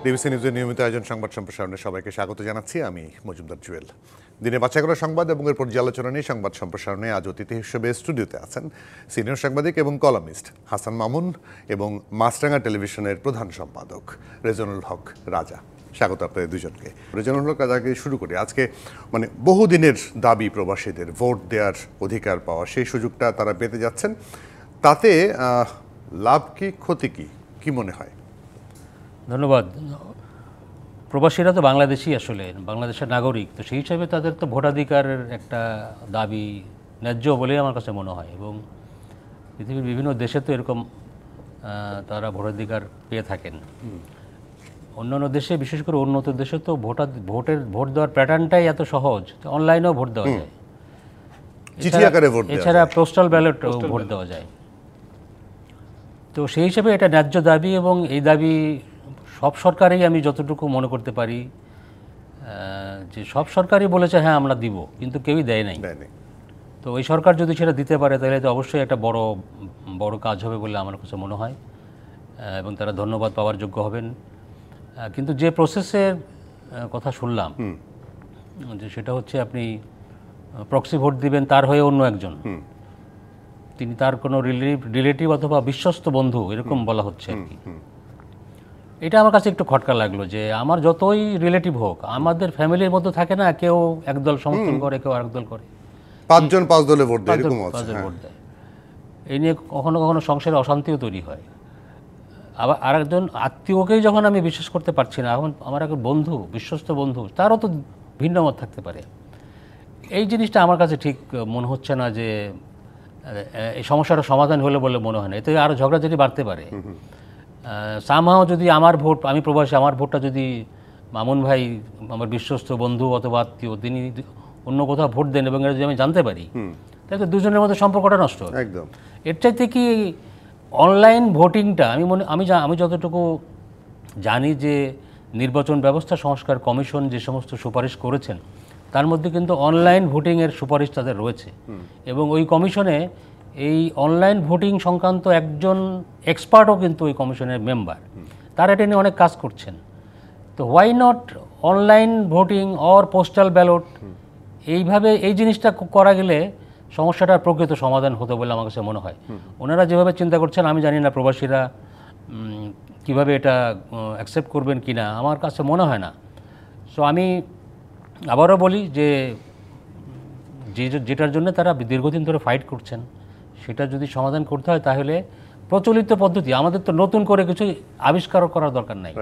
DBC নিউজের নিয়মিত আয়োজন সংবাদ সম্প্রসারণে সবাইকে স্বাগত জানাচ্ছি। আমি মজুমদার জুয়েল। দিনে বাছাই করা সংবাদ এবং এর পর্যালোচনা নিয়ে সংবাদ সম্প্রসারণে আজ অতিথি হিসেবে স্টুডিওতে আছেন সিনিয়র সাংবাদিক এবং কলামিস্ট হাসান মামুন এবং মাছরাঙা টেলিভিশনের প্রধান সম্পাদক রেজানুল হক রাজা। স্বাগত আপনাদের দুজনকে। রেজানুল হক রাজাকে শুরু করি। আজকে বহুদিনের দাবি প্রবাসীদের ভোট দেওয়ার অধিকার পাওয়া, সেই সুযোগটা তারা পেতে যাচ্ছেন। তাতে লাভ কি ক্ষতি কি মনে হয়? ধন্যবাদ। প্রবাসীরা তো বাংলাদেশি, আসলে বাংলাদেশের নাগরিক, তো সেই হিসাবে তাদের তো ভোটাধিকারের একটা দাবি ন্যায্য বলেই আমার কাছে মনে হয়। এবং পৃথিবীর বিভিন্ন দেশে তো এরকম তারা ভোটাধিকার পেয়ে থাকেন। অন্যান্য দেশে, বিশেষ করে উন্নত দেশে তো ভোট দেওয়ার প্যাটার্নটাই এত সহজ, অনলাইনেও ভোট দেওয়া যায়, এছাড়া পোস্টাল ব্যালটও ভোট দেওয়া যায়। তো সেই হিসাবে এটা ন্যায্য দাবি, এবং এই দাবি সব সরকারই, আমি যতটুকু মনে করতে পারি যে সব সরকারই বলেছে হ্যাঁ আমরা দিব, কিন্তু কেউই দেয় নাই। তো ওই সরকার যদি সেটা দিতে পারে তাহলে তো অবশ্যই একটা বড় কাজ হবে বলে আমার কাছে মনে হয়, এবং তারা ধন্যবাদ পাওয়ার যোগ্য হবেন। কিন্তু যে প্রসেসের কথা শুনলাম, যে সেটা হচ্ছে আপনি প্রক্সি ভোট দিবেন, তার হয়ে অন্য একজন, তিনি তার কোনো রিলেটিভ অথবা বিশ্বস্ত বন্ধু, এরকম বলা হচ্ছে আর কি। এটা আমার কাছে একটু খটকা লাগলো, যে আমার যতই রিলেটিভ হোক, আমাদের ফ্যামিলির মধ্যে থাকে না, কেউ একদল সমর্থন করে, কেউ আরেক দল করে, পাঁচজন পাঁচ দলে ভোট দেয়, ভোট দেয়। এই নিয়ে কখনো কখনো সংসারে অশান্তিও তৈরি হয়। আবার আরেকজন আত্মীয়কেই যখন আমি বিশ্বাস করতে পারছি না, এখন আমার এক বন্ধু, বিশ্বস্ত বন্ধু, তারও তো ভিন্ন মত থাকতে পারে। এই জিনিসটা আমার কাছে ঠিক মনে হচ্ছে না যে এই সমস্যাটা সমাধান হলে বলে মনে হয় না। এতে আরও ঝগড়াঝাটি বাড়তে পারে। সামহাও যদি আমার ভোট, আমি প্রবাসী, আমার ভোটটা যদি মামুন ভাই, আমার বিশ্বস্ত বন্ধু অথবা আত্মীয়, তিনি অন্য কোথাও ভোট দেন এবং এটা যদি আমি জানতে পারি, তাহলে তো দুজনের মধ্যে সম্পর্কটা নষ্ট হবে। একদম। এর চাইতে কি অনলাইন ভোটিংটা, আমি যতটুকু জানি যে নির্বাচন ব্যবস্থা সংস্কার কমিশন যে সমস্ত সুপারিশ করেছেন, তার মধ্যে কিন্তু অনলাইন ভোটিংয়ের সুপারিশ তাদের রয়েছে। এবং ওই কমিশনে এই অনলাইন ভোটিং সংক্রান্ত একজন এক্সপার্টও কিন্তু ওই কমিশনের মেম্বার, তারা এটা নিয়ে অনেক কাজ করছেন। তো why not online voting or postal ballot, এইভাবে এই জিনিসটা করা গেলে সমস্যাটার প্রকৃত সমাধান হতো বলে আমার কাছে মনে হয়। ওনারা যেভাবে চিন্তা করছেন, আমি জানি না প্রবাসীরা কিভাবে এটা অ্যাকসেপ্ট করবেন কি না, আমার কাছে মনে হয় না। সো আমি আবারও বলি যে যেটার জন্য তারা দীর্ঘদিন ধরে ফাইট করছেন, সেটা যদি সমাধান করতে হয়, তাহলে প্রচলিত পদ্ধতি, আমাদের তো নতুন করে কিছু আবিষ্কার করার দরকার নাই।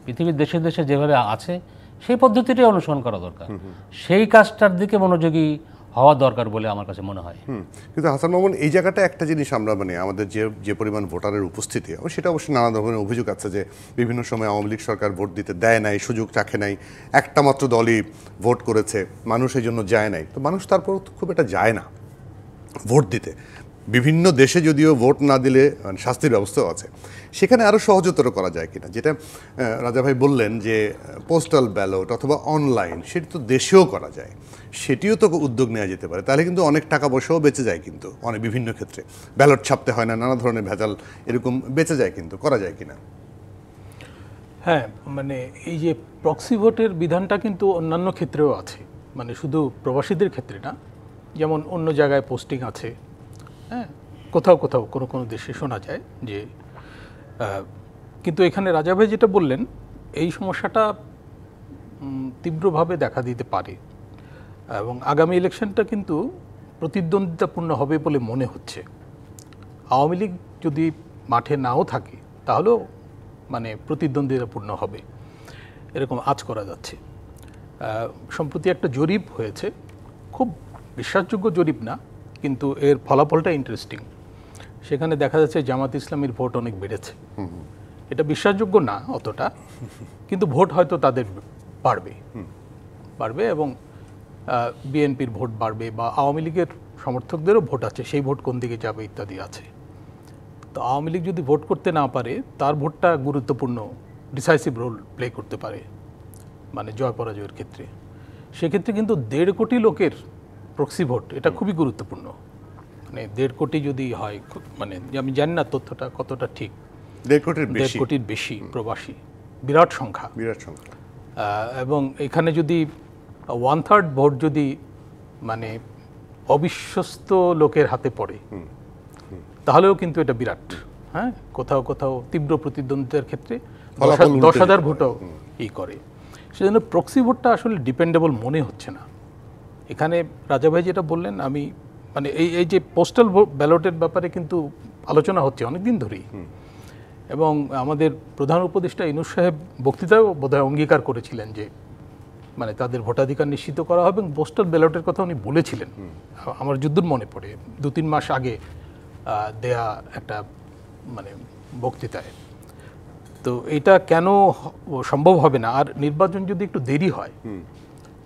পৃথিবীর দেশে দেশে যেভাবে আছে সেই পদ্ধতিটাই অনুসরণ করা দরকার, সেই কাজটার দিকে মনোযোগী হওয়া দরকার বলে আমার কাছে মনে হয়। কিন্তু হাসান মামুন, এই জায়গাটা একটা জিনিস আমরা আমাদের যে পরিমাণ ভোটারের উপস্থিতি, সেটা অবশ্যই নানা ধরনের অভিযোগ আছে যে বিভিন্ন সময় আওয়ামী লীগ সরকার ভোট দিতে দেয় নাই, সুযোগ রাখে নাই, একটা মাত্র দলই ভোট করেছে, মানুষ এই জন্য যায় নাই। তো মানুষ তারপর খুব একটা যায় না ভোট দিতে। বিভিন্ন দেশে যদিও ভোট না দিলে শাস্তির ব্যবস্থাও আছে, সেখানে আরও সহজতর করা যায় কিনা, যেটা রাজা ভাই বললেন যে পোস্টাল ব্যালট অথবা অনলাইন, সেটি তো দেশেও করা যায়, সেটিও তো উদ্যোগ নেওয়া যেতে পারে। তাহলে কিন্তু অনেক টাকা পয়সাও বেঁচে যায়, কিন্তু অনেক বিভিন্ন ক্ষেত্রে ব্যালট ছাপতে হয় না, নানা ধরনের ভেজাল এরকম বেঁচে যায়, কিন্তু করা যায় কিনা? হ্যাঁ, মানে এই যে প্রক্সি ভোটের বিধানটা কিন্তু অন্যান্য ক্ষেত্রেও আছে, মানে শুধু প্রবাসীদের ক্ষেত্রে না। যেমন অন্য জায়গায় পোস্টিং আছে, হ্যাঁ, কোথাও কোনো দেশে শোনা যায় যে, কিন্তু এখানে রাজা ভাই যেটা বললেন, এই সমস্যাটা তীব্রভাবে দেখা দিতে পারে, এবং আগামী ইলেকশনটা কিন্তু প্রতিদ্বন্দ্বিতাপূর্ণ হবে বলে মনে হচ্ছে। আওয়ামী লীগ যদি মাঠে নাও থাকে, তাহলেও মানে প্রতিদ্বন্দ্বিতাপূর্ণ হবে, এরকম আঁচ করা যাচ্ছে। সম্প্রতি একটা জরিপ হয়েছে, খুব বিশ্বাসযোগ্য জরিপ না, কিন্তু এর ফলাফলটা ইন্টারেস্টিং। সেখানে দেখা যাচ্ছে জামাত ইসলামীর ভোট অনেক বেড়েছে। এটা বিশ্বাসযোগ্য না অতটা, কিন্তু ভোট হয়তো তাদের বাড়বে, এবং বিএনপির ভোট বাড়বে, বা আওয়ামী লীগের সমর্থকদেরও ভোট আছে, সেই ভোট কোন দিকে যাবে ইত্যাদি আছে। তো আওয়ামী লীগ যদি ভোট করতে না পারে, তার ভোটটা গুরুত্বপূর্ণ, ডিসাইসিভ রোল প্লে করতে পারে, মানে জয় পরাজয়ের ক্ষেত্রে। সেক্ষেত্রে কিন্তু 1.5 কোটি লোকের প্রক্সি ভোট, এটা খুবই গুরুত্বপূর্ণ। মানে 1.5 কোটি যদি হয়, মানে আমি জানি না তথ্যটা কতটা ঠিক, 1.5 কোটির বেশি প্রবাসী, বিরাট সংখ্যা। এবং এখানে যদি 1/3 ভোট যদি মানে অবিশ্বস্ত লোকের হাতে পড়ে তাহলেও কিন্তু এটা বিরাট। হ্যাঁ, কোথাও কোথাও তীব্র প্রতিদ্বন্দ্বিতার ক্ষেত্রে 10,000 ভোটও করে। সেজন্য প্রক্সি ভোটটা আসলে ডিপেন্ডেবল মনে হচ্ছে না। এখানে রাজা ভাই যেটা বললেন, আমি মানে এই যে পোস্টাল ব্যালটের ব্যাপারে কিন্তু আলোচনা হচ্ছে অনেকদিন ধরেই, এবং আমাদের প্রধান উপদেষ্টা ইউনূস সাহেব বক্তৃতায়ও বোধহয় অঙ্গীকার করেছিলেন যে মানে তাদের ভোটাধিকার নিশ্চিত করা হবে, এবং পোস্টাল ব্যালটের কথা উনি বলেছিলেন। আমার যদ্দূর মনে পড়ে 2-3 মাস আগে দেয়া একটা মানে বক্তৃতায়। তো এটা কেন সম্ভব হবে না? আর নির্বাচন যদি একটু দেরি হয়,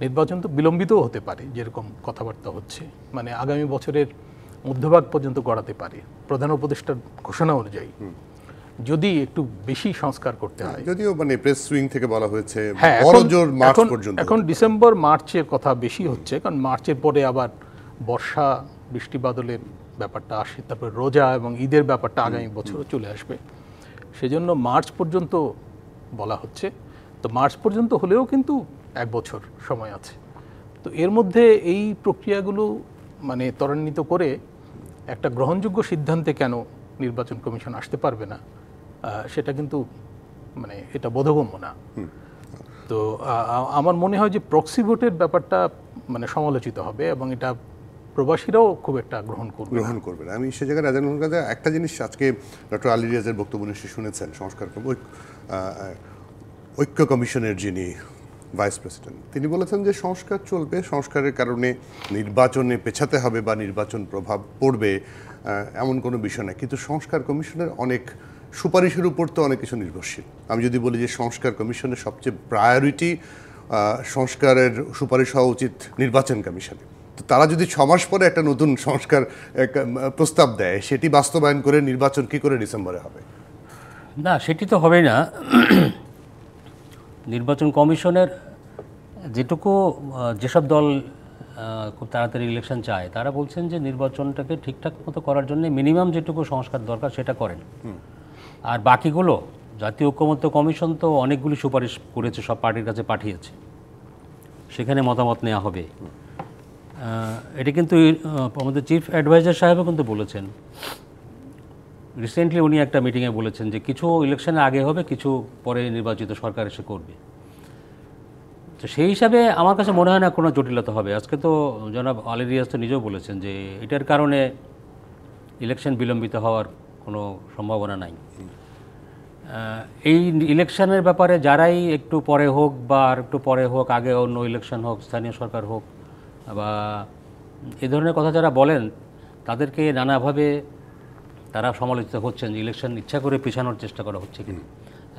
নির্বাচন তো বিলম্বিতও হতে পারে, যেরকম কথাবার্তা হচ্ছে, মানে আগামী বছরের মধ্যভাগ পর্যন্ত গড়াতে পারে প্রধান উপদেষ্টার ঘোষণা অনুযায়ী, যদি একটু বেশি সংস্কার করতে হয়। যদিও মানে প্রেস সুইং থেকে বলা হয়েছে হ্যাঁ, বড়জোর মার্চ পর্যন্ত। এখন ডিসেম্বর মার্চের কথা বেশি হচ্ছে, কারণ মার্চের পরে আবার বর্ষা বৃষ্টি বাদলের ব্যাপারটা আসে, তারপর রোজা এবং ঈদের ব্যাপারটা আগামী বছরও চলে আসবে। সেজন্য মার্চ পর্যন্ত বলা হচ্ছে। তো মার্চ পর্যন্ত হলেও কিন্তু 1 বছর সময় আছে। তো এর মধ্যে এই প্রক্রিয়াগুলো মানে ত্বরান্বিত করে একটা গ্রহণযোগ্য সিদ্ধান্তে কেন নির্বাচন কমিশন আসতে পারবে না, সেটা কিন্তু মানে এটা বোধগম্য না। তো আমার মনে হয় যে প্রক্সি ভোটের ব্যাপারটা মানে সমালোচিত হবে, এবং এটা প্রবাসীরাও খুব একটা গ্রহণ করবে না। আমি সে জায়গায় রাজা কাছে একটা জিনিস আজকে ডক্টর আলী রিয়াজের বক্তব্য নিশ্চয়ই শুনেছেন, সংস্কার ঐক্য কমিশনের যিনি ভাইস প্রেসিডেন্ট, তিনি বলেছেন যে সংস্কার চলবে, সংস্কারের কারণে নির্বাচনে পেছাতে হবে বা নির্বাচন প্রভাব পড়বে এমন কোনো বিষয় না, কিন্তু সংস্কার কমিশনের অনেক সুপারিশের উপর তো অনেক কিছু নির্ভরশীল। আমি যদি বলি যে সংস্কার কমিশনের সবচেয়ে প্রায়োরিটি সংস্কারের সুপারিশ হওয়া উচিত নির্বাচন কমিশনে, তো তারা যদি 6 মাস পরে একটা নতুন সংস্কার প্রস্তাব দেয়, সেটি বাস্তবায়ন করে নির্বাচন কি করে ডিসেম্বরে হবে? না, সেটি তো হবেই না। নির্বাচন কমিশনের যেটুকু যেসব দল খুব তাড়াতাড়ি ইলেকশন চায়, তারা বলছেন যে নির্বাচনটাকে ঠিকঠাক মতো করার জন্য মিনিমাম যেটুকু সংস্কার দরকার সেটা করেন। আর বাকিগুলো জাতীয় ঐকমত্য কমিশন তো অনেকগুলি সুপারিশ করেছে, সব পার্টির কাছে পাঠিয়েছে, সেখানে মতামত নেওয়া হবে। এটা কিন্তু আমাদের চিফ অ্যাডভাইজার সাহেবও কিন্তু বলেছেন, রিসেন্টলি উনি একটা মিটিংয়ে বলেছেন যে কিছু ইলেকশনে আগে হবে, কিছু পরে নির্বাচিত সরকার এসে করবে। তো সেই হিসাবে আমার কাছে মনে হয় না কোনো জটিলতা হবে। আজকে তো জনাব আলী রিয়াজ তো নিজেও বলেছেন যে এটার কারণে ইলেকশন বিলম্বিত হওয়ার কোনো সম্ভাবনা নাই। এই ইলেকশনের ব্যাপারে যারাই একটু পরে হোক বা আর একটু পরে হোক, আগে অন্য ইলেকশন হোক, স্থানীয় সরকার হোক, বা এ ধরনের কথা যারা বলেন, তাদেরকে নানাভাবে তারা সমালোচিত হচ্ছেন যে ইলেকশন ইচ্ছা করে পেছানোর চেষ্টা করা হচ্ছে কিনা।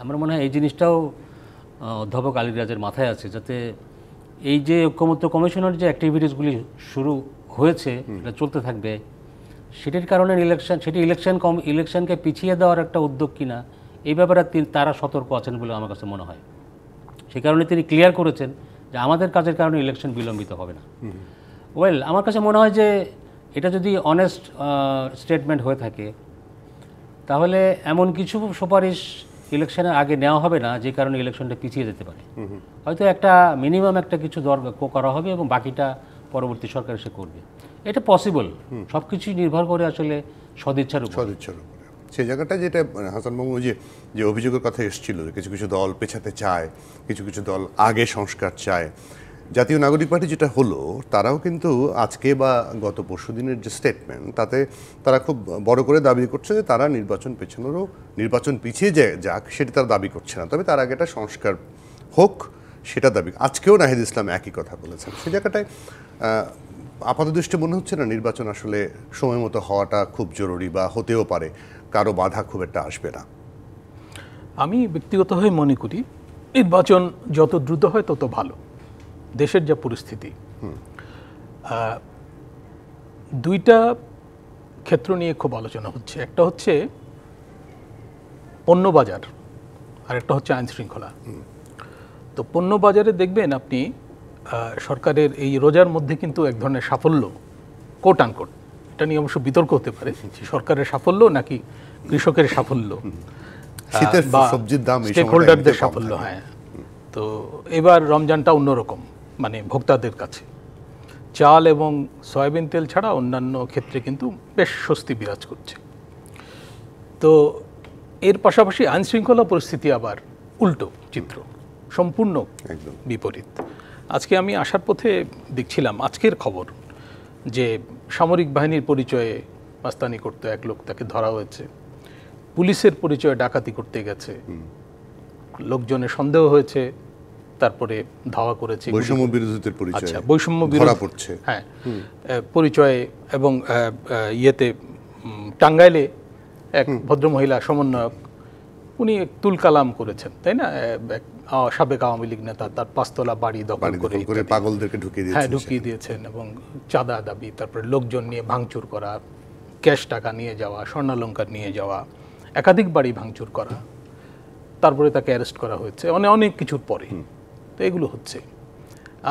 আমার মনে হয় এই জিনিসটাও অধ্যাপক আলী রিয়াজের মাথায় আছে, যাতে এই যে ঐকমত্য কমিশনের যে অ্যাক্টিভিটিসগুলি শুরু হয়েছে, এটা চলতে থাকবে, সেটির কারণে সেটি ইলেকশনকে পিছিয়ে দেওয়ার একটা উদ্যোগ কিনা, এই ব্যাপারে তারা সতর্ক আছেন বলে আমার কাছে মনে হয়। সেই কারণে তিনি ক্লিয়ার করেছেন যে আমাদের কাজের কারণে ইলেকশন বিলম্বিত হবে না। ওয়েল, আমার কাছে মনে হয় যে এটা যদি অনেস্ট স্টেটমেন্ট হয়ে থাকে, তাহলে এমন কিছু সুপারিশ ইলেকশনের আগে নেওয়া হবে না যে কারণে ইলেকশনটা পিছিয়ে যেতে পারে। হয়তো একটা মিনিমাম একটা কিছু করা হবে এবং বাকিটা পরবর্তী সরকার এসে করবে। এটা পসিবল, সব কিছুই নির্ভর করে আসলে সদিচ্ছার উপর। সেই জায়গাটা যেটা হাসান মাহমুদ যে অভিযোগের কথা এসেছিল, কিছু কিছু দল পেছাতে চায়, কিছু কিছু দল আগে সংস্কার চায়। জাতীয় নাগরিক পার্টি যেটা হলো, তারাও কিন্তু আজকে বা গত পরশুদিনের যে স্টেটমেন্ট, তাতে তারা খুব বড় করে দাবি করছে যে তারা নির্বাচন পিছিয়ে যাক সেটা তারা দাবি করছে না, তবে তার আগে একটা সংস্কার হোক সেটা দাবি। আজকেও নাহিদ ইসলাম একই কথা বলেছেন। সেই জায়গাটায় আপাতদৃষ্টি মনে হচ্ছে না নির্বাচন আসলে সময় মতো হওয়াটা খুব জরুরি, বা হতেও পারে, কারো বাধা খুব একটা আসবে না। আমি ব্যক্তিগতভাবে মনে করি নির্বাচন যত দ্রুত হয় তত ভালো। দেশের যা পরিস্থিতি, দুইটা ক্ষেত্র নিয়ে খুব আলোচনা হচ্ছে। একটা হচ্ছে পণ্য বাজার, আর একটা হচ্ছে আইন শৃঙ্খলা। তো পণ্য বাজারে দেখবেন আপনি সরকারের এই রোজার মধ্যে কিন্তু এক ধরনের সাফল্য, কোট আনকোট, এটা নিয়ে অবশ্য বিতর্ক হতে পারে, সরকারের সাফল্য নাকি কৃষকের সাফল্য। শীতের বা সবজির দাম এই স্টেক সময়টা হোল্ডারদের এমনিতেও কম সাফল্য। থাকে। হ্যাঁ, তো এবার রমজানটা অন্যরকম, মানে ভোক্তাদের কাছে চাল এবং সয়াবিন তেল ছাড়া অন্যান্য ক্ষেত্রে কিন্তু বেশ স্বস্তি বিরাজ করছে। তো এর পাশাপাশি আইন শৃঙ্খলা পরিস্থিতি আবার উল্টো চিত্র, সম্পূর্ণ একদম বিপরীত। আজকে আমি আসার পথে দেখছিলাম আজকের খবর যে সামরিক বাহিনীর পরিচয়ে মাস্তানি করতে এক লোক, তাকে ধরা হয়েছে। পুলিশের পরিচয়ে ডাকাতি করতে গেছে, লোকজনের সন্দেহ হয়েছে, তারপরে ধাওয়া করেছে। বৈষম্য বিরোধীদের পরিচয় আচ্ছা, বৈষম্য ধরা বিরোধী, পড়ছে। হ্যাঁ, পরিচয়ে এবং ইয়েতে টাঙ্গাইলে এক ভদ্রমহিলা সমন্বয়ক, উনি তুল কালাম করেছেন, তাই না? সাবেক আওয়ামী লীগ নেতা, তার পাঁচতলা বাড়ি দখল করে পাগলদেরকে ঢুকিয়ে হ্যাঁ দিয়েছেন। ঢুকিয়ে দিয়েছেন এবং চাঁদা দাবি, তারপরে লোকজন নিয়ে ভাঙচুর করা, ক্যাশ টাকা নিয়ে যাওয়া, স্বর্ণালঙ্কার নিয়ে যাওয়া, একাধিক বাড়ি ভাঙচুর করা, তারপরে তাকে অ্যারেস্ট করা হয়েছে অনেক কিছুর পরে। তো এগুলো হচ্ছে।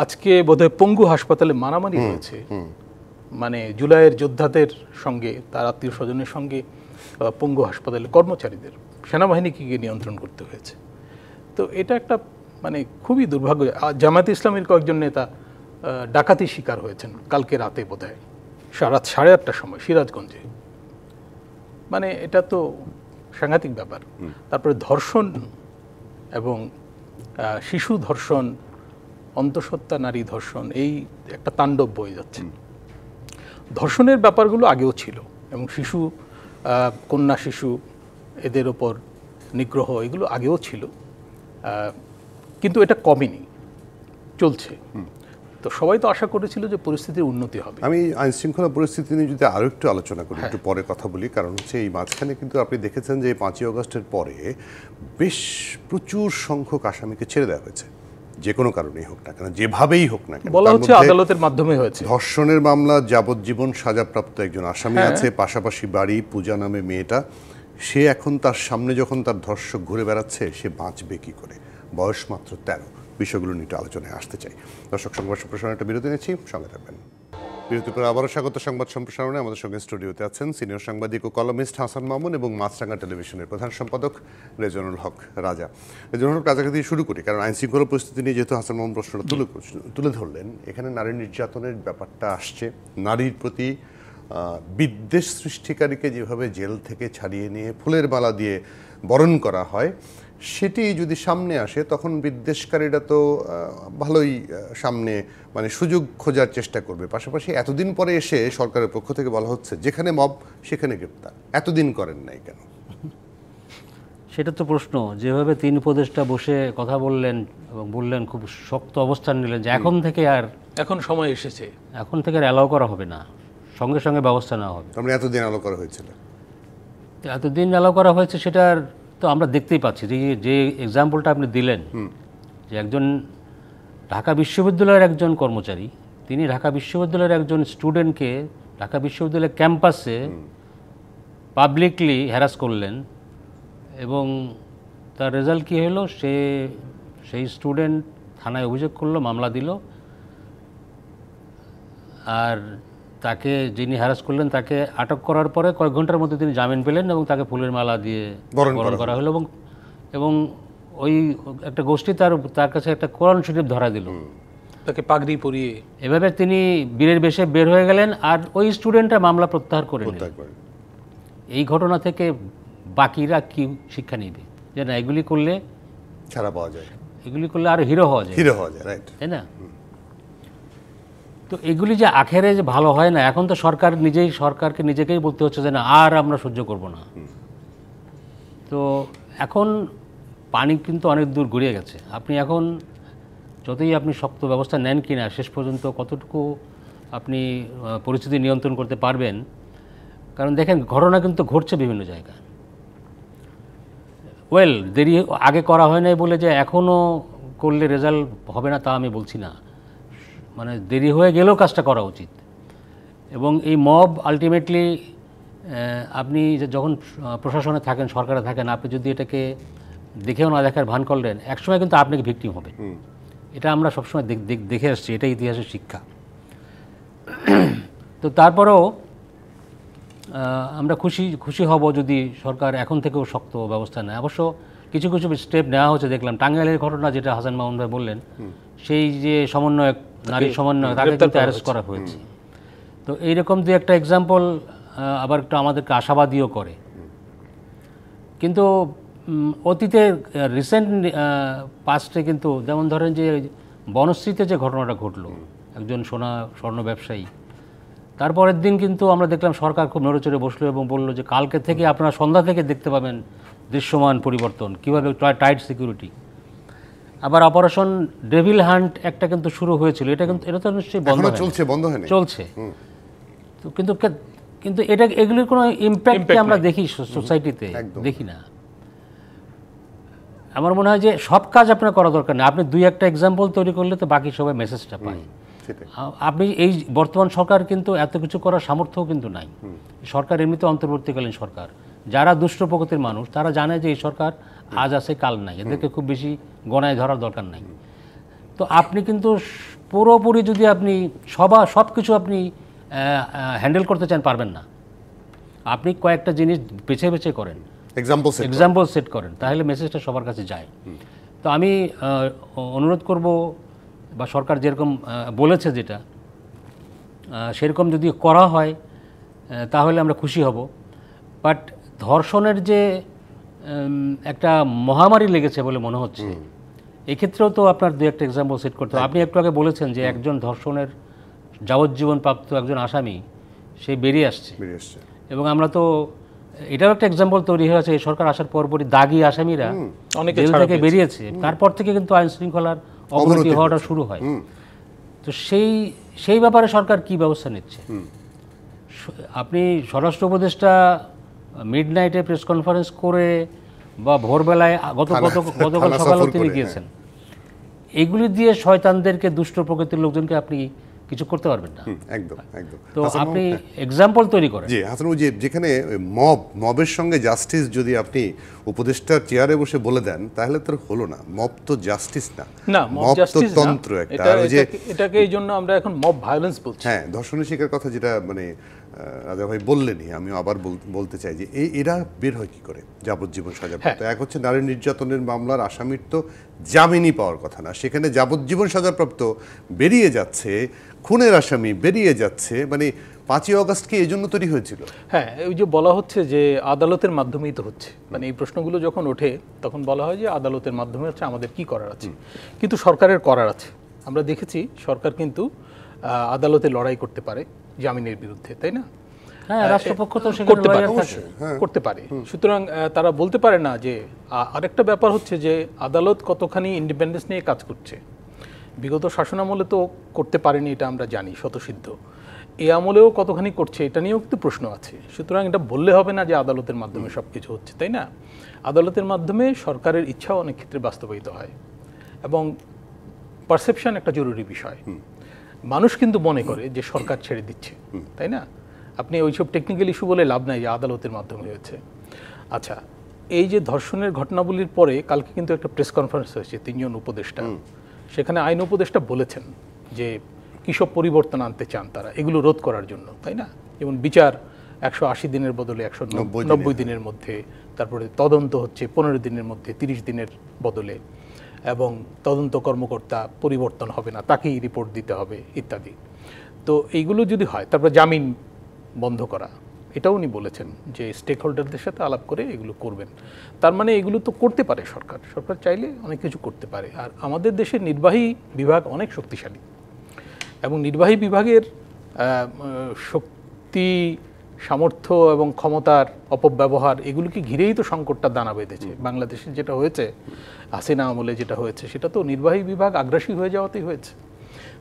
আজকে বোধহয় পঙ্গু হাসপাতালে মারামারি হয়েছে, মানে জুলাইয়ের যোদ্ধাদের সঙ্গে, তার আত্মীয় স্বজনের সঙ্গে পঙ্গু হাসপাতালের কর্মচারীদের সেনাবাহিনীকে গিয়ে নিয়ন্ত্রণ করতে হয়েছে। তো এটা একটা মানে খুবই দুর্ভাগ্য। জামায়াতে ইসলামের কয়েকজন নেতা ডাকাতি শিকার হয়েছেন কালকে রাতে, বোধহয় রাত 8:30টার সময় সিরাজগঞ্জে। মানে এটা তো সাংঘাতিক ব্যাপার। তারপরে ধর্ষণ এবং শিশু ধর্ষণ, অন্তঃসত্ত্বা নারী ধর্ষণ, এই একটা তাণ্ডব বয়ে যাচ্ছে। ধর্ষণের ব্যাপারগুলো আগেও ছিল এবং শিশু, কন্যা শিশু, এদের ওপর নিগ্রহ, এগুলো আগেও ছিল, কিন্তু এটা কমেনি, চলছে। তো সবাই তো আশা করেছিল যে পরিস্থিতির উন্নতি হবে। আমি আইন শৃঙ্খলা পরিস্থিতি নিয়ে যদি আরো একটু আলোচনা করি, একটু পরে কথা বলি, কারণ হচ্ছে এই মাঝখানে কিন্তু আপনি দেখেছেন যে 5ই আগস্টের পরে বেশ প্রচুর সংখ্যক আসামিকে ছেড়ে দেওয়া হয়েছে, যে কোনো কারণেই হোক না কেন, যেভাবেই হোক না কেন। বলা তার হচ্ছে মধ্যে আদালতের মাধ্যমে হয়েছে। ধর্ষণের মামলা যাবজ্জীবন সাজাপ্রাপ্ত একজন আসামি আছে, পাশাপাশি বাড়ি পূজা নামে মেয়েটা, সে এখন তার সামনে যখন তার ধর্ষক ঘুরে বেড়াচ্ছে, সে বাঁচবে কি করে? বয়স মাত্র 13। বিষয়গুলো নিয়ে আলোচনায় আসতে চাই। দর্শক, সংবাদ সম্প্রসারণে একটা বিরতি নিচ্ছি, সঙ্গে থাকবেন। বিরতির পর আবারও স্বাগত সংবাদ সম্প্রসারণে। আমাদের সঙ্গে স্টুডিওতে আছেন সিনিয়র সাংবাদিক ও কলামিস্ট হাসান মামুন এবং মাছরাঙা টেলিভিশনের প্রধান সম্পাদক রেজনুল হক রাজা। রেজনুল হক রাজাকে দিয়ে শুরু করি, কারণ আইন শৃঙ্খলা পরিস্থিতি নিয়ে যেহেতু হাসান মামুন প্রশ্নটা তুলে ধরলেন, এখানে নারী নির্যাতনের ব্যাপারটা আসছে। নারীর প্রতি বিদ্বেষ সৃষ্টিকারীকে যেভাবে জেল থেকে ছাড়িয়ে নিয়ে ফুলের মালা দিয়ে বরণ করা হয়, সেটি যদি সামনে আসে, তখন বিদ্বেষকারীরা তো ভালোই সামনে মানে সুযোগ খোঁজার চেষ্টা করবে। পাশাপাশি এতদিন পরে এসে সরকারের পক্ষ থেকে বলা হচ্ছে যেখানে মব সেখানে গ্রেপ্তার, এতদিন করেন নাই কেন? সেটা তো প্রশ্ন। যেভাবে 3 উপদেষ্টা বসে কথা বললেন এবং বললেন, খুব শক্ত অবস্থান নিলেন যে এখন থেকে আর, এখন সময় এসেছে, এখন থেকে আর অ্যালাউ করা হবে না, সঙ্গে সঙ্গে ব্যবস্থা নেওয়া হবে। আমরা এতদিন আলো করা হয়েছিল, এতদিন অ্যালাউ করা হয়েছে, সেটার তো আমরা দেখতেই পাচ্ছি। যে এক্সাম্পলটা আপনি দিলেন, যে একজন ঢাকা বিশ্ববিদ্যালয়ের একজন কর্মচারী, তিনি ঢাকা বিশ্ববিদ্যালয়ের একজন স্টুডেন্টকে ঢাকা বিশ্ববিদ্যালয়ের ক্যাম্পাসে পাবলিকলি হ্যারাস করলেন এবং তার রেজাল্ট কী হলো? সেই স্টুডেন্ট থানায় অভিযোগ করলো, মামলা দিল, আর তাকে, যিনি হ্যারাস করলেন, তাকে আটক করার পরে কয়েক ঘন্টার মধ্যে তিনি জামিন পেলেন এবং তাকে ফুলের মালা দিয়ে বরণ করা হলো। এবং ওই একটা গোষ্ঠী তার কাছে একটা কোরআন শরীফ ধরা দিল, তাকে পাগড়ি পরিয়ে। এভাবে তিনি বীরের বেশে বের হয়ে গেলেন, আর ওই স্টুডেন্টরা মামলা প্রত্যাহার করে নিলেন। এই ঘটনা থেকে বাকিরা কি শিক্ষা নেবে? যে না, এগুলি করলে ছাড়া পাওয়া যায়, এগুলি করলে আরো হিরো হওয়া যায়, রাইট, তাই না? তো এগুলি যে আখেরে যে ভালো হয় না, এখন তো সরকারকে নিজেকেই বলতে হচ্ছে যে না, আর আমরা সহ্য করব না। তো এখন পানি কিন্তু অনেক দূর গড়িয়ে গেছে। আপনি এখন যতই আপনি শক্ত ব্যবস্থা নেন কিনা, শেষ পর্যন্ত কতটুকু আপনি পরিস্থিতি নিয়ন্ত্রণ করতে পারবেন? কারণ দেখেন, ঘটনা কিন্তু ঘটছে বিভিন্ন জায়গায়। দেরি আগে করা হয় নাই বলে যে এখনও করলে রেজাল্ট হবে না, তা আমি বলছি না। মানে দেরি হয়ে গেলেও কাজটা করা উচিত। এবং এই মব আলটিমেটলি, আপনি যখন প্রশাসনে থাকেন, সরকারে থাকেন, আপনি যদি এটাকে দেখেও না দেখার ভান করলেন, একসময় কিন্তু আপনাকে ভিকটিম হবে। এটা আমরা সবসময় দেখে আসছি, এটা ইতিহাসের শিক্ষা। তো তারপরেও আমরা খুশি হব যদি সরকার এখন থেকেও শক্ত ব্যবস্থা নেয়। অবশ্য কিছু কিছু স্টেপ নেওয়া হচ্ছে দেখলাম। টাঙ্গাইলের ঘটনা যেটা হাসান মামুন ভাই বললেন, সেই যে সমন্বয়ক, নারী সমন্বয়ক, তাকে কিন্তু অ্যারেস্ট করা হয়েছে। তো এইরকম দু একটা এক্সাম্পল আবার একটু আমাদেরকে আশাবাদীও করে। কিন্তু অতীতে রিসেন্ট পাস্টে কিন্তু যেমন ধরেন যে বনশ্রীতে যে ঘটনাটা ঘটলো, একজন স্বর্ণ ব্যবসায়ী, তারপরের দিন কিন্তু আমরা দেখলাম সরকার খুব নড়েচড়ে বসলো এবং বললো যে কালকে থেকে আপনারা সন্ধ্যা থেকে দেখতে পাবেন দৃশ্যমান পরিবর্তন, কীভাবে টাইট সিকিউরিটি। আবার অপারেশন ডেভিল হান্ট একটা কিন্তু শুরু হয়েছিল, এটা তো নিশ্চয়ই বন্ধ হয়নি, চলছে। তো কিন্তু এগুলির কোনো ইম্প্যাক্ট আমরা দেখি সোসাইটিতে দেখি না। আমার মনে হয় যে সব কাজ আপনার করা দরকার না, আপনি দুই একটা এক্সাম্পল তৈরি করলে তো বাকি সবাই মেসেজটা পায়। আপনি এই বর্তমান সরকার কিন্তু এত কিছু করার সামর্থ্যও কিন্তু নাই। সরকার এমনিতে অন্তর্বর্তীকালীন সরকার, যারা দুষ্ট প্রকৃতির মানুষ তারা জানে যে এই সরকার আজ আছে কাল নাই, এদেরকে খুব বেশি গণায় ধরার দরকার নাই। তো আপনি কিন্তু পুরোপুরি যদি আপনি সব কিছু আপনি হ্যান্ডেল করতে চান পারবেন না। আপনি কয়েকটা জিনিস বেছে বেছে করেন, এক্সাম্পল সেট করেন, তাহলে মেসেজটা সবার কাছে যায়। তো আমি অনুরোধ করব, বা সরকার যেরকম বলেছে যেটা সেরকম যদি করা হয় তাহলে আমরা খুশি হব। বাট ধর্ষণের যে একটা মহামারী লেগেছে বলে মনে হচ্ছে, এক্ষেত্রেও তো আপনার দু একটা এক্সাম্পল সেট করতে হবে। আপনি একটু আগে বলেছেন যে একজন ধর্ষণের যাবজ্জীবন প্রাপ্ত একজন আসামি সে বেরিয়ে আসছে, এবং আমরা তো এটাও একটা এক্সাম্পল তৈরি হয়েছে এই সরকার আসার পরপরই দাগি আসামিরা জেল থেকে বেরিয়েছে, তারপর থেকে কিন্তু আইন শৃঙ্খলার অবনতি হওয়াটা শুরু হয়। তো সেই ব্যাপারে সরকার কি ব্যবস্থা নিচ্ছে? আপনি স্বরাষ্ট্র উপদেষ্টা মিডনাইটে প্রেস কনফারেন্স করে বা ভোরবেলায় গতকাল সকালেও তিনি গিয়েছেন, এগুলি দিয়ে শয়তানদেরকে, দুষ্ট প্রকৃতির লোকজনকে আপনি কিছু করতে পারবেন না। একদম একদম। তো আপনি এক্সাম্পল তৈরি করেন। জি হাসান, যেখানে মবের সঙ্গে জাস্টিস যদি আপনি উপদেষ্টার চেয়ারে বসে বলে দেন তাহলে তো হলো না। মব তো জাস্টিস না, মব তো তন্ত্র একটা। এটাকে এই জন্য আমরা এখন মব ভায়োলেন্স বলছি। হ্যাঁ, ধর্ষণের শিকার কথা যেটা মানে রাজা ভাই বললেনই, আমি আবার বলতে চাই যে এরা বের হয় কি করে যাবজ্জীবন সাজা? তো এক হচ্ছে নারী নির্যাতনের মামলার আসামির তো জামিনই পাওয়ার কথা না, সেখানে যাবজ্জীবন সাজাপ্রাপ্ত বেরিয়ে যাচ্ছে, খুনের আসামি বেরিয়ে যাচ্ছে। মানে 5ই অগস্ট কি এই জন্য তৈরি হয়েছিল? হ্যাঁ, ওই যে বলা হচ্ছে যে আদালতের মাধ্যমেই তো হচ্ছে, মানে এই প্রশ্নগুলো যখন ওঠে তখন বলা হয় যে আদালতের মাধ্যমে হচ্ছে, আমাদের কি করার আছে? কিন্তু সরকারের করার আছে। আমরা দেখেছি সরকার কিন্তু আদালতে লড়াই করতে পারে জামিনের বিরুদ্ধে, তাই না? হ্যাঁ, রাষ্ট্রপক্ষ তো করতে পারে। সুতরাং তারা বলতে পারে না যে। আরেকটা ব্যাপার হচ্ছে যে আদালত কতখানি ইন্ডিপেন্ডেন্স নিয়ে কাজ করছে। বিগত শাসনামলে তো করতে পারেনি, এটা আমরা জানি শতসিদ্ধ। এই আমলেও কতখানি করছে এটা নিয়েও কিন্তু প্রশ্ন আছে। সুতরাং এটা বললে হবে না যে আদালতের মাধ্যমে সব কিছু হচ্ছে, তাই না? আদালতের মাধ্যমে সরকারের ইচ্ছাও অনেক ক্ষেত্রে বাস্তবায়িত হয়, এবং পারসেপশন একটা জরুরি বিষয়। মানুষ কিন্তু মনে করে যে সরকার ছেড়ে দিচ্ছে, তাই না? আপনি ওইসব টেকনিক্যাল ইস্যু বলে লাভ নাই যে আদালতের মাধ্যমে হয়েছে। আচ্ছা, এই যে ধর্ষণের ঘটনাবলীর পরে কালকে কিন্তু একটা প্রেস কনফারেন্স হয়েছে 3 জন উপদেষ্টা। সেখানে আইন উপদেষ্টা বলেছেন যে কিসব পরিবর্তন আনতে চান তারা এগুলো রোধ করার জন্য, তাই না? যেমন বিচার 180 দিনের বদলে 190 দিনের মধ্যে, তারপরে তদন্ত হচ্ছে 15 দিনের মধ্যে 30 দিনের বদলে, এবং তদন্ত কর্মকর্তা পরিবর্তন হবে না, তাকেই রিপোর্ট দিতে হবে ইত্যাদি। তো এইগুলো যদি হয়, তারপরে জামিন বন্ধ করা, এটাও উনি বলেছেন যে স্টেক হোল্ডারদের সাথে আলাপ করে এগুলো করবেন। তার মানে এগুলো তো করতে পারে সরকার চাইলে অনেক কিছু করতে পারে। আর আমাদের দেশের নির্বাহী বিভাগ অনেক শক্তিশালী, এবং নির্বাহী বিভাগের শক্তি, সামর্থ্য এবং ক্ষমতার অপব্যবহার এগুলোকে ঘিরেই তো সংকটটা দানা বেঁধেছে। বাংলাদেশে যেটা হয়েছে, হাসিনা আমলে যেটা হয়েছে, সেটা তো নির্বাহী বিভাগ আগ্রাসী হয়ে যাওয়াতেই হয়েছে।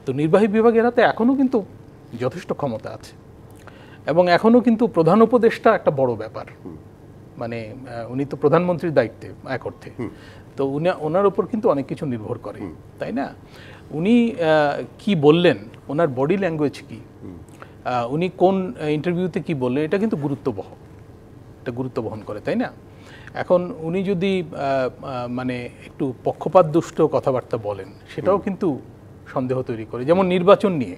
তো নির্বাহী বিভাগের হাতে এখনও কিন্তু যথেষ্ট ক্ষমতা আছে, এবং এখনও কিন্তু প্রধান উপদেষ্টা একটা বড় ব্যাপার। মানে উনি তো প্রধানমন্ত্রীর দায়িত্বে এক অর্থে, তো ওনার উপর কিন্তু অনেক কিছু নির্ভর করে, তাই না? উনি কি বললেন, ওনার বডি ল্যাঙ্গুয়েজ কি, উনি কোন ইন্টারভিউতে কি বললেন, এটা কিন্তু গুরুত্ব বহন করে, তাই না? এখন উনি যদি মানে একটু পক্ষপাত দুষ্ট কথাবার্তা বলেন, সেটাও কিন্তু সন্দেহ তৈরি করে। যেমন নির্বাচন নিয়ে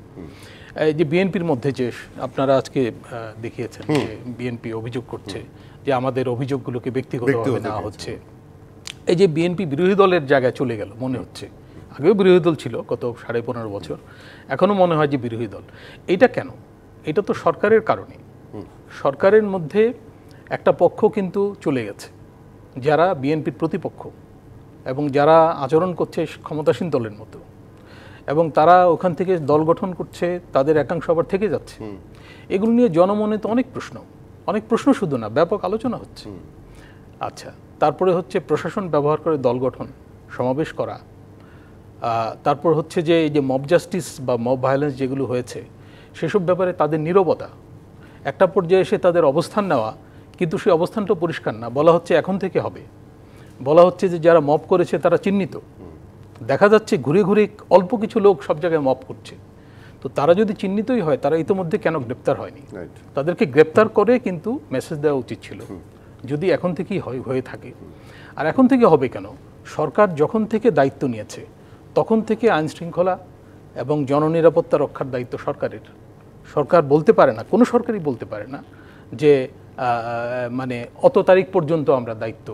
এই যে বিএনপির মধ্যে যে আপনারা আজকে দেখিয়েছেন যে বিএনপি অভিযোগ করছে যে আমাদের অভিযোগগুলোকে ব্যক্তিগতভাবে নেওয়া হচ্ছে। এই যে বিএনপি বিরোধী দলের জায়গায় চলে গেল মনে হচ্ছে, আগেও বিরোধী দল ছিল গত 15.5 বছর, এখনও মনে হয় যে বিরোধী দল। এটা কেন? এটা তো সরকারের কারণে। সরকারের মধ্যে একটা পক্ষ কিন্তু চলে গেছে যারা বিএনপির প্রতিপক্ষ এবং যারা আচরণ করছে ক্ষমতাসীন দলের মতো, এবং তারা ওখান থেকে দল গঠন করছে, তাদের একাংশ আবার থেকে যাচ্ছে। এগুলো নিয়ে জনমনে তো অনেক প্রশ্ন শুধু না, ব্যাপক আলোচনা হচ্ছে। আচ্ছা, তারপরে হচ্ছে প্রশাসন ব্যবহার করে দল গঠন, সমাবেশ করা, তারপর হচ্ছে যে এই যে মব জাস্টিস বা মব ভায়োলেন্স যেগুলো হয়েছে সেসব ব্যাপারে তাদের নীরবতা, একটা পর্যায়ে এসে তাদের অবস্থান নেওয়া, কিন্তু সেই অবস্থানটা পরিষ্কার না। বলা হচ্ছে এখন থেকে হবে, বলা হচ্ছে যে যারা মব করেছে তারা চিহ্নিত, দেখা যাচ্ছে ঘুরে ঘুরে অল্প কিছু লোক সব জায়গায় মব করছে। তো তারা যদি চিহ্নিতই হয়, তারা ইতিমধ্যে কেন গ্রেপ্তার হয়নি? তাদেরকে গ্রেপ্তার করে কিন্তু মেসেজ দেওয়া উচিত ছিল, যদি এখন থেকেই হয়ে থাকে। আর এখন থেকে হবে কেন? সরকার যখন থেকে দায়িত্ব নিয়েছে তখন থেকে আইন শৃঙ্খলা এবং জননিরাপত্তা রক্ষার দায়িত্ব সরকারের। সরকার বলতে পারে না, কোনো সরকারই বলতে পারে না যে মানে অত তারিখ পর্যন্ত আমরা দায়িত্ব,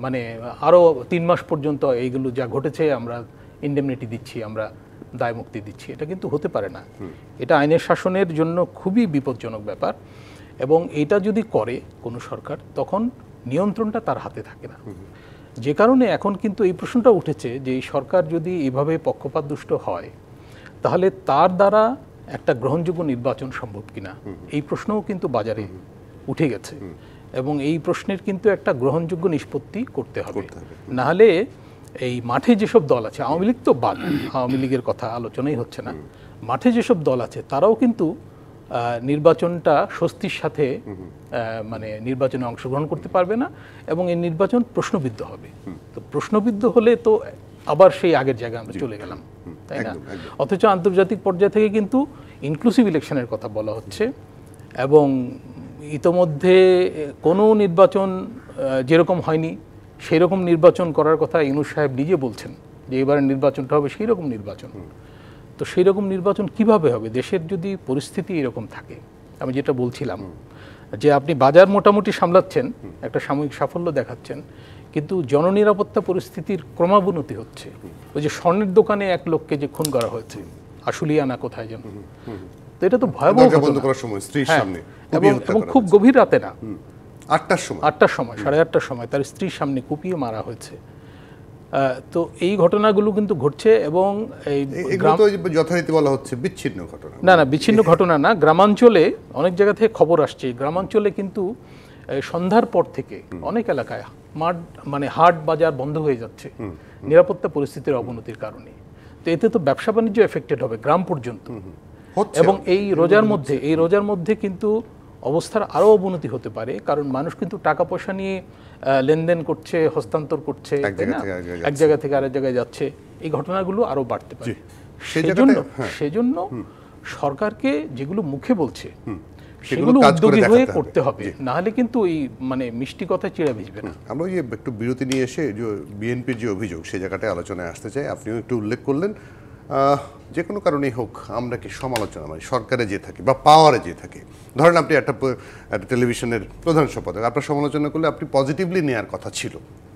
মানে আরও 3 মাস পর্যন্ত এইগুলো যা ঘটেছে আমরা ইন্ডেমনিটি দিচ্ছি, আমরা দায় মুক্তি দিচ্ছি। এটা কিন্তু হতে পারে না। এটা আইনের শাসনের জন্য খুবই বিপজ্জনক ব্যাপার। এবং এটা যদি করে কোনো সরকার, তখন নিয়ন্ত্রণটা তার হাতে থাকে না। যে কারণে এখন কিন্তু এই প্রশ্নটা উঠেছে যে এই সরকার যদি এভাবে পক্ষপাতদুষ্ট হয়, তাহলে তার দ্বারা একটা গ্রহণযোগ্য নির্বাচন সম্ভব কিনা, এই প্রশ্নও কিন্তু বাজারে উঠে গেছে। এবং এই প্রশ্নের কিন্তু একটা গ্রহণযোগ্য নিষ্পত্তি করতে হবে। নাহলে এই মাঠে যেসব দল আছে, আওয়ামী লীগ তো বাদ, আওয়ামী লীগের কথা আলোচনাই হচ্ছে না, মাঠে যেসব দল আছে তারাও কিন্তু নির্বাচনটা স্বস্তির সাথে মানে নির্বাচনে অংশগ্রহণ করতে পারবে না, এবং এই নির্বাচন প্রশ্নবিদ্ধ হবে। তো প্রশ্নবিদ্ধ হলে তো আবার সেই আগের জায়গায় আমরা চলে গেলাম, তাই না? অথচ আন্তর্জাতিক পর্যায় থেকে কিন্তু ইনক্লুসিভ ইলেকশনের কথা বলা হচ্ছে, এবং ইতোমধ্যে কোনো নির্বাচন যেরকম হয়নি সেই রকম নির্বাচন করার কথা ইউনূস সাহেব নিজে বলছেন যে এবারের নির্বাচনটা হবে সেই রকম নির্বাচন। তো সেই রকম নির্বাচন কিভাবে হবে দেশের যদি পরিস্থিতি এরকম থাকে? আমি যেটা বলছিলাম যে আপনি বাজার মোটামুটি সামলাচ্ছেন, একটা সাময়িক সাফল্য দেখাচ্ছেন, কিন্তু জননিরাপত্তা পরিস্থিতির ক্রমাবনতি হচ্ছে। ওই যে স্বর্ণের দোকানে এক লোককে যে খুন করা হয়েছে, আশুলিয়ানা কোথায় যেন, তো এটা তো ভয়াবহ ঘটনা। এবং খুব গভীর রাতে না, 8টার সময়, 8:30 সময় তার স্ত্রীর সামনে কুপিয়ে মারা হয়েছে। তো এই ঘটনাগুলো কিন্তু ঘটছে, এবং এই যথারীতি বলা হচ্ছে বিচ্ছিন্ন ঘটনা। না, বিচ্ছিন্ন ঘটনা না, গ্রামাঞ্চলে অনেক জায়গা থেকে খবর আসছে। গ্রামাঞ্চলে কিন্তু সন্ধ্যার পর থেকে অনেক এলাকায় মানে হাট বাজার বন্ধ হয়ে যাচ্ছে নিরাপত্তা পরিস্থিতির অবনতির কারণে। তো এতে তো ব্যবসা বাণিজ্য এফেক্টেড হবে গ্রাম পর্যন্ত। এবং এই রোজার মধ্যে কিন্তু অবস্থার আরও অবনতি হতে পারে, কারণ মানুষ কিন্তু টাকা পয়সা নিয়ে লেনদেন করছে, হস্তান্তর করছে, এক জায়গা থেকে আরেক জায়গায় যাচ্ছে। এই ঘটনাগুলো আরও বাড়তে পারে। সেজন্য সরকারকে যেগুলো মুখে বলছে সেগুলো উদ্যোগী হয়ে করতে হবে, না হলে কিন্তু এই মানে মিষ্টি কথায় চিড়া ভিজবে না। আমরা ওই একটু বিরতি নিয়ে এসে যে বিএনপির যে অভিযোগ সেই জায়গাটায় আলোচনায় আসতে চাই। আপনিও একটু উল্লেখ করলেন, যে কোনো কারণেই হোক আমরা কি সমালোচনা মানে সরকারে যে থাকি বা পাওয়ারে যে থাকি, ধরেন আপনি একটা টেলিভিশনের প্রধান সম্পাদক, আপনার সমালোচনা করলে আপনি পজিটিভলি নেওয়ার কথা ছিল।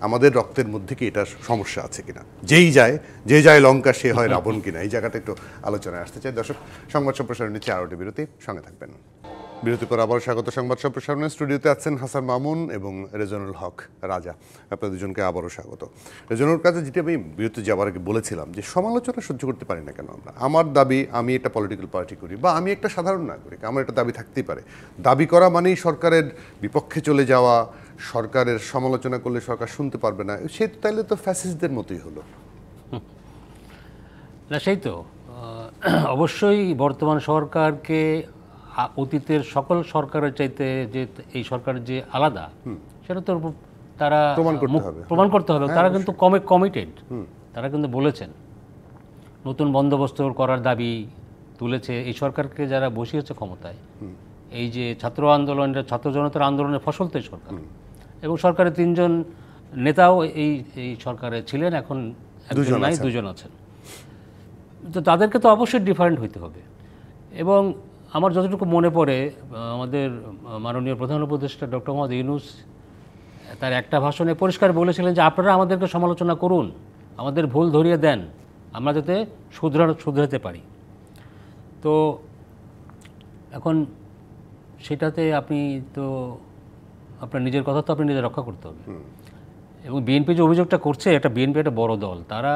আমাদের রক্তের মধ্যে কি এটা সমস্যা আছে কিনা, যে যায় লঙ্কা সে হয় রাবণ কিনা, এই জায়গাটা একটু আলোচনায় আসতে চাই। দর্শক, সংবাদ সম্প্রসারণ নিচ্ছে আরোটি বিরতি, সঙ্গে থাকবেন। বিরতি পর আবার স্বাগত সংবাদ সম্প্রসারণে। স্টুডিওতে আছেন হাসান মামুন এবং রেজানুল হক রাজা। আপনাদের দুজনকে আবারও স্বাগত। রেজানুর কাছে যেটা আমি বিরতি যাওয়ার আগে বলেছিলাম যে সমালোচনা সহ্য করতে পারি না কেন আমরা। আমার দাবি, আমি একটা পলিটিক্যাল পার্টি করি বা আমি একটা সাধারণ নাগরিক, আমার একটা দাবি থাকতেই পারে। দাবি করা মানেই সরকারের বিপক্ষে চলে যাওয়া, সরকারের সমালোচনা করলে সরকার শুনতে পারবে না, সে তাইলে তো ফ্যাসিস্টদের মতোই হলো না। সেই তো অবশ্যই বর্তমান সরকারকে অতীতের সকল সরকারের চাইতে যে এই সরকারের যে আলাদা, সেটা তো তারা প্রমাণ করতে হলো। তারা কিন্তু কমিটেড, তারা কিন্তু বলেছেন নতুন বন্দোবস্ত করার দাবি তুলেছে। এই সরকারকে যারা বসিয়েছে ক্ষমতায়, এই যে ছাত্র আন্দোলনের, ছাত্র জনতার আন্দোলনের ফসল তো সরকার, এবং সরকারের 3জন নেতাও এই সরকারে ছিলেন, এখন একজন নাই, 2জন আছেন। তো তাদেরকে তো অবশ্যই ডিফারেন্ট হইতে হবে। এবং আমার যতটুকু মনে পড়ে, আমাদের মাননীয় প্রধান উপদেষ্টা ডক্টর মোহাম্মদ ইউনূস তার একটা ভাষণে পরিষ্কার বলেছিলেন যে আপনারা আমাদেরকে সমালোচনা করুন, আমাদের ভুল ধরিয়ে দেন, আমরা যাতে শুধরাতে পারি। তো এখন সেটাতে আপনি তো আপনার নিজের কথা তো আপনি নিজে রক্ষা করতে হবে। এবং বিএনপি যে অভিযোগটা করছে, বিএনপি একটা বড় দল, তারা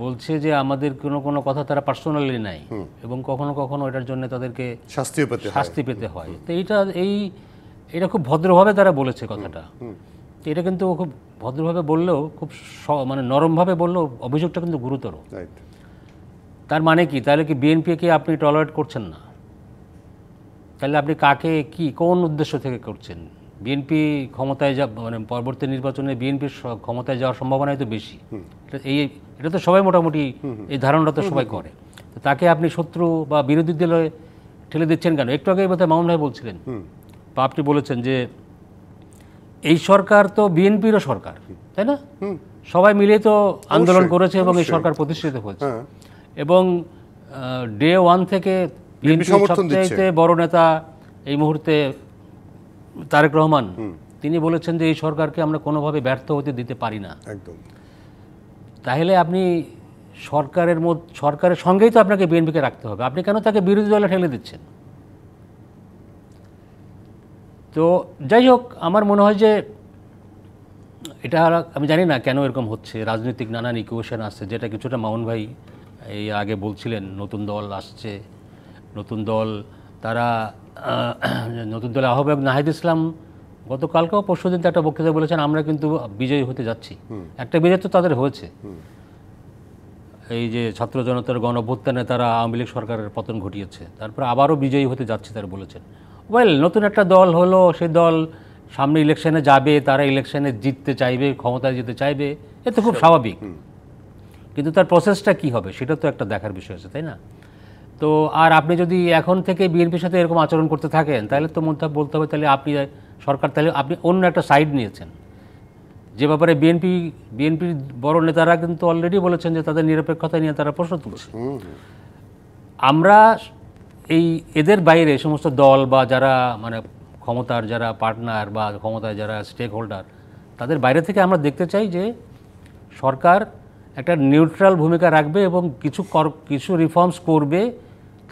বলছে যে আমাদের কোনো কথা তারা পার্সোনালি নাই এবং কখনো কখনো এটার জন্য তাদেরকে শাস্তি পেতে হয়। তো এটা খুব ভদ্রভাবে তারা বলেছে কথাটা। তো এটা কিন্তু খুব ভদ্রভাবে বললেও, খুব মানে নরমভাবে বললেও অভিযোগটা কিন্তু গুরুতর। তার মানে কি? তাহলে কি বিএনপিকে আপনি টলারেট করছেন না? তাহলে আপনি কাকে কোন উদ্দেশ্য থেকে করছেন? বিএনপি ক্ষমতায় মানে পরবর্তী নির্বাচনে বিএনপির ক্ষমতায় যাওয়ার সম্ভাবনাই তো বেশি। এটা তো সবাই মোটামুটি এই ধারণাটা তো সবাই করে। তো তাকে আপনি শত্রু বা বিরোধী দলে ঠেলে দিচ্ছেন কেন? একটু আগে বোধহয় মামুন ভাই বলছিলেন বা আপনি বলেছেন যে এই সরকার তো বিএনপিরও সরকার, তাই না? সবাই মিলে তো আন্দোলন করেছে এবং এই সরকার প্রতিষ্ঠিত হয়েছে। এবং ডে ওয়ান থেকে বিএনপির সবচেয়ে বড় নেতা এই মুহূর্তে তারেক রহমান, তিনি বলেছেন যে এই সরকারকে আমরা কোনোভাবে ব্যর্থ হতে দিতে পারি না। তাহলে আপনি সরকারের সঙ্গেই তো আপনাকে বিএনপিকে রাখতে হবে। আপনি কেন তাকে বিরোধী দলে ঠেলে দিচ্ছেন? তো যাই হোক, আমার মনে হয় যে এটা আমি জানি না কেন এরকম হচ্ছে। রাজনৈতিক নানান ইকুয়েশন আসছে, যেটা কিছুটা মামুন ভাই এই আগে বলছিলেন। নতুন দল আসছে, নতুন দল, তারা নতুন দলের আহ্বায়ক নাহিদ ইসলাম গতকালকেও পরশুদিন তো একটা বক্তৃতা বলেছেন, আমরা কিন্তু বিজয়ী হতে যাচ্ছি। একটা বিজয় তো তাদের হয়েছে। এই যে ছাত্র জনতার গণ অভ্যুত্থানে তারা আওয়ামী লীগ সরকারের পতন ঘটিয়েছে, তারপর আবারও বিজয়ী হতে যাচ্ছে তারা বলেছেন। নতুন একটা দল হলো, সেই দল সামনে ইলেকশনে যাবে, তারা ইলেকশনে জিততে চাইবে, ক্ষমতায় যেতে চাইবে, এ তো খুব স্বাভাবিক। কিন্তু তার প্রসেসটা কি হবে সেটা তো একটা দেখার বিষয় আছে, তাই না? তো আর আপনি যদি এখন থেকে বিএনপির সাথে এরকম আচরণ করতে থাকেন, তাহলে তো বলতে হবে তাহলে আপনি সরকার, তাহলে আপনি অন্য একটা সাইড নিয়েছেন। যে ব্যাপারে বিএনপির বড় নেতারা কিন্তু অলরেডি বলেছেন যে তাদের নিরপেক্ষতা নিয়ে তারা প্রশ্ন তুলছে। আমরা এদের বাইরে সমস্ত দল বা যারা মানে ক্ষমতার যারা পার্টনার বা ক্ষমতায় যারা স্টেক হোল্ডার, তাদের বাইরে থেকে আমরা দেখতে চাই যে সরকার একটা নিউট্রাল ভূমিকা রাখবে এবং কিছু রিফর্মস করবে,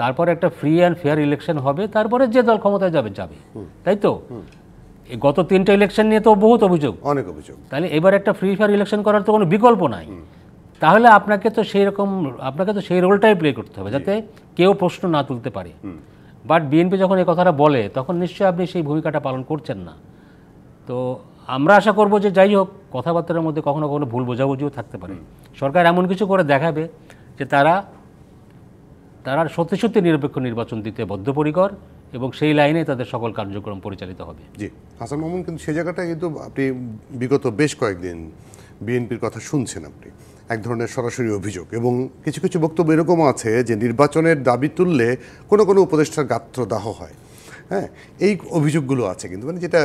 তারপরে একটা ফ্রি অ্যান্ড ফেয়ার ইলেকশন হবে, তারপরে যে দল ক্ষমতায় যাবে। তাই তো? গত 3টা ইলেকশন নিয়ে তো বহুত অভিযোগ, অনেক অভিযোগ। তাহলে এবার একটা ফ্রি ফেয়ার ইলেকশন করার তো কোনো বিকল্প নাই। তাহলে আপনাকে তো সেই রোলটাই প্লে করতে হবে, যাতে কেউ প্রশ্ন না তুলতে পারে। বাট বিএনপি যখন এই কথাটা বলে, তখন নিশ্চয়ই আপনি সেই ভূমিকাটা পালন করছেন না। তো আমরা আশা করব যে যাই হোক, কথাবার্তার মধ্যে কখনো কখনো ভুল বোঝাবুঝিও থাকতে পারে। সরকার এমন কিছু করে দেখাবে যে তারা সত্যি সত্যি নিরপেক্ষ নির্বাচন দিতে বদ্ধপরিকর এবং সেই লাইনে তাদের সকল কার্যক্রম পরিচালিত হবে। জি, হাসান মামুন, কিন্তু সেই জায়গাটায় কিন্তু আপনি বিগত বেশ কয়েকদিন বিএনপির কথা শুনছেন, আপনি এক ধরনের সরাসরি অভিযোগ এবং কিছু কিছু বক্তব্য এরকমও আছে যে নির্বাচনের দাবি তুললে কোনো কোনো উপদেষ্টার গাত্রদাহ হয়। হ্যাঁ, এই অভিযোগগুলো আছে। কিন্তু মানে যেটা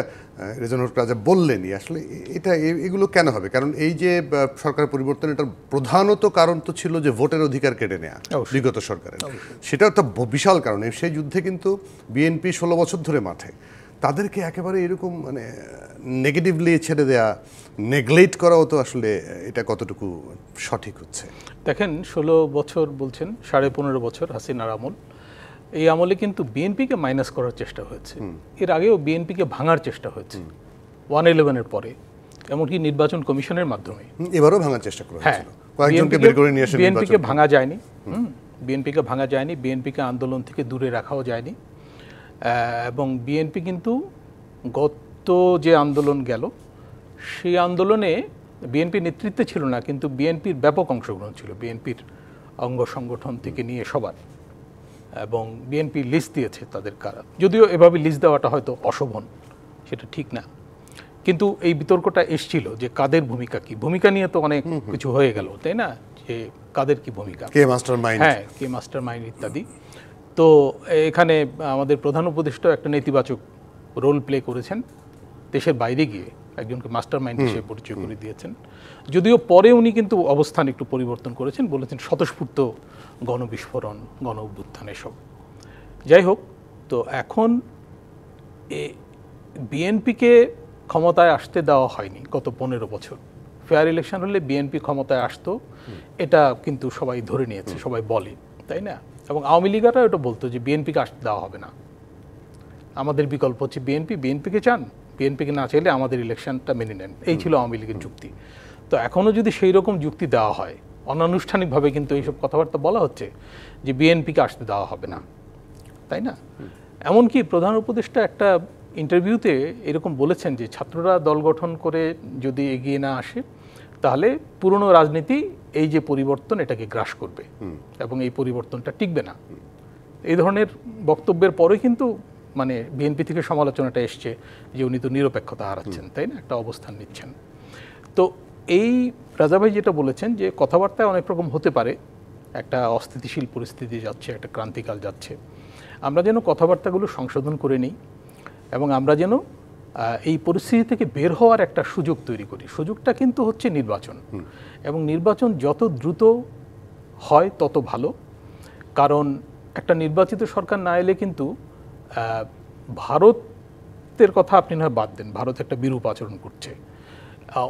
রেজানুর রাজা বললেনই, আসলে এগুলো কেন হবে? কারণ এই যে সরকার পরিবর্তন, এটার প্রধানত কারণ তো ছিল যে ভোটের অধিকার কেড়ে নেওয়া বিগত সরকারের। সেটা একটা বিশাল কারণ। সেই যুদ্ধে কিন্তু বিএনপি 16 বছর ধরে মাঠে। তাদেরকে একেবারে এরকম মানে নেগেটিভলি ছেড়ে দেয়া, নেগলেক্ট করাও তো আসলে এটা কতটুকু সঠিক হচ্ছে? দেখেন, 16 বছর বলছেন, 15.5 বছর হাসিনার আমল। এই আমলে কিন্তু বিএনপিকে মাইনাস করার চেষ্টা হয়েছে। এর আগেও বিএনপিকে ভাঙার চেষ্টা হয়েছে 111-এর পরে, এমনকি নির্বাচন কমিশনের মাধ্যমে। এবারও ভাঙার চেষ্টা করা হয়েছিল, কয়েকজনকে বের করে নিয়ে এসে। বিএনপিকে ভাঙা যায়নি, বিএনপিকে আন্দোলন থেকে দূরে রাখাও যায়নি। এবং বিএনপি কিন্তু গত যে আন্দোলন গেল, সেই আন্দোলনে বিএনপি নেতৃত্বে ছিল না, কিন্তু বিএনপির ব্যাপক অংশগ্রহণ ছিল, বিএনপির অঙ্গ সংগঠন থেকে নিয়ে সবার। এবং বিএনপি লিস্ট দিয়েছে তাদের কারা, যদিও এভাবে লিস্ট দেওয়াটা হয়তো অশোভন, সেটা ঠিক না। কিন্তু এই বিতর্কটা এসছিল যে কাদের ভূমিকা কি, ভূমিকা নিয়ে তো অনেক কিছু হয়ে গেল, তাই না? যে কাদের কি ভূমিকা, কে মাস্টার মাইন্ড, হ্যাঁ, কে মাস্টার মাইন্ড ইত্যাদি। তো এখানে আমাদের প্রধান উপদেষ্টা একটা নেতিবাচক রোল প্লে করেছেন দেশের বাইরে গিয়ে, একজনকে মাস্টার মাইন্ড হিসেবে পরিচয় করে দিয়েছেন। যদিও পরে উনি কিন্তু অবস্থান একটু পরিবর্তন করেছেন, বলেছেন স্বতঃস্ফূর্ত গণবিস্ফোরণ, গণ অভ্যুত্থান এসব। যাই হোক, তো এখন বিএনপিকে ক্ষমতায় আসতে দেওয়া হয়নি গত 15 বছর। ফেয়ার ইলেকশন হলে বিএনপি ক্ষমতায় আসতো, এটা কিন্তু সবাই ধরে নিয়েছে, সবাই বলে, তাই না? এবং আওয়ামী লীগরা এটা বলতো যে বিএনপিকে আসতে দেওয়া হবে না, আমাদের বিকল্প হচ্ছে বিএনপি, বিএনপিকে চান, বিএনপিকে না চাইলে আমাদের ইলেকশনটা মেনে নেন, এই ছিল আওয়ামী লীগের যুক্তি। তো এখনও যদি সেই রকম যুক্তি দেওয়া হয়, অনানুষ্ঠানিকভাবে কিন্তু এইসব কথাবার্তা বলা হচ্ছে যে বিএনপিকে আসতে দেওয়া হবে না, তাই না? এমনকি প্রধান উপদেষ্টা একটা ইন্টারভিউতে এরকম বলেছেন যে ছাত্ররা দল গঠন করে যদি এগিয়ে না আসে তাহলে পুরনো রাজনীতি এই যে পরিবর্তন এটাকে গ্রাস করবে এবং এই পরিবর্তনটা টিকবে না। এই ধরনের বক্তব্যের পরে কিন্তু মানে বিএনপি থেকে সমালোচনাটা এসছে যে উনি তো নিরপেক্ষতা হারাচ্ছেন, তাই না, একটা অবস্থান নিচ্ছেন। তো এই রাজা ভাই যেটা বলেছেন যে কথাবার্তায় অনেক রকম হতে পারে, একটা অস্থিতিশীল পরিস্থিতি যাচ্ছে, একটা ক্রান্তিকাল যাচ্ছে, আমরা যেন কথাবার্তাগুলো সংশোধন করে নিই এবং আমরা যেন এই পরিস্থিতি থেকে বের হওয়ার একটা সুযোগ তৈরি করি। সুযোগটা কিন্তু হচ্ছে নির্বাচন, এবং নির্বাচন যত দ্রুত হয় তত ভালো। কারণ একটা নির্বাচিত সরকার না এলে কিন্তু ভারতের কথা আপনি না বাদ দেন, ভারত একটা বিরূপ আচরণ করছে।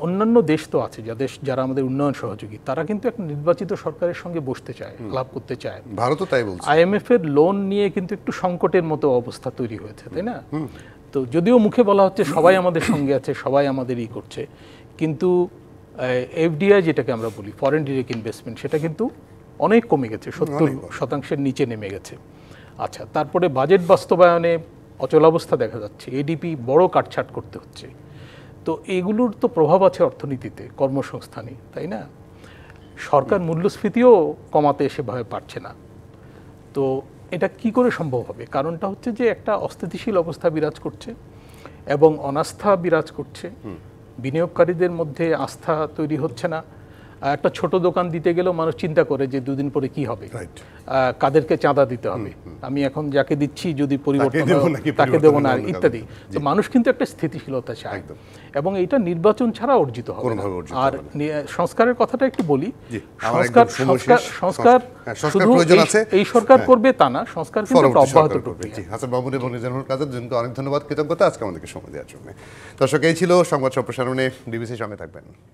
অন্যান্য দেশ তো আছে যারা আমাদের উন্নয়ন সহযোগী, তারা কিন্তু একটা নির্বাচিত সরকারের সঙ্গে বসতে চায়, আলাপ করতে চায়। ভারতও তাই বলছে। IMF এর লোন নিয়ে কিন্তু একটু সংকটের মতো অবস্থা তৈরি হয়েছে, তাই না? তো যদিও মুখে বলা হচ্ছে সবাই আমাদের সঙ্গে আছে, সবাই আমাদের ই করছে, কিন্তু FDI যেটাকে আমরা বলি, ফরেন ডিরেক্ট ইনভেস্টমেন্ট, সেটা কিন্তু অনেক কমে গেছে, 70% নিচে নেমে গেছে। আচ্ছা, তারপরে বাজেট বাস্তবায়নে অচলাবস্থা দেখা যাচ্ছে, ADP বড় কাটছাট করতে হচ্ছে। তো এগুলোর তো প্রভাব আছে অর্থনীতিতে, কর্মসংস্থানে, তাই না? সরকার মূল্যস্ফীতিও কমাতে সেভাবে পারছে না। তো এটা কি করে সম্ভব হবে? কারণটা হচ্ছে যে একটা অস্থিতিশীল অবস্থা বিরাজ করছে এবং অনাস্থা বিরাজ করছে, বিনিয়োগকারীদের মধ্যে আস্থা তৈরি হচ্ছে না। একটা ছোট দোকান দিতে গেলেও মানুষ চিন্তা করে যে দুদিন পরে কি হবে, কাদেরকে চাঁদা দিতে হবে, আমি এখন যাকে দিচ্ছি যদি পরিবর্তন তাকে দেবো না, ইত্যাদি। তো মানুষ কিন্তু একটা স্থিতিশীলতা চায় এবং এটা নির্বাচন ছাড়া অর্জিত হবে না। আর সংস্কারের কথাটা একটু বলি, সংস্কার শুধু এই সরকার করবে তা না, সংস্কার কিন্তু অব্যাহত করবে। হাসান মাহমুদ এবং নিজামুল কাদের দুজনকে অনেক ধন্যবাদ, কৃতজ্ঞতা আজকে আমাদেরকে সময় দেওয়ার জন্য। দর্শক, এই ছিল সংবাদ সম্প্রসারণে, ডিবিসির সঙ্গে থাকবেন।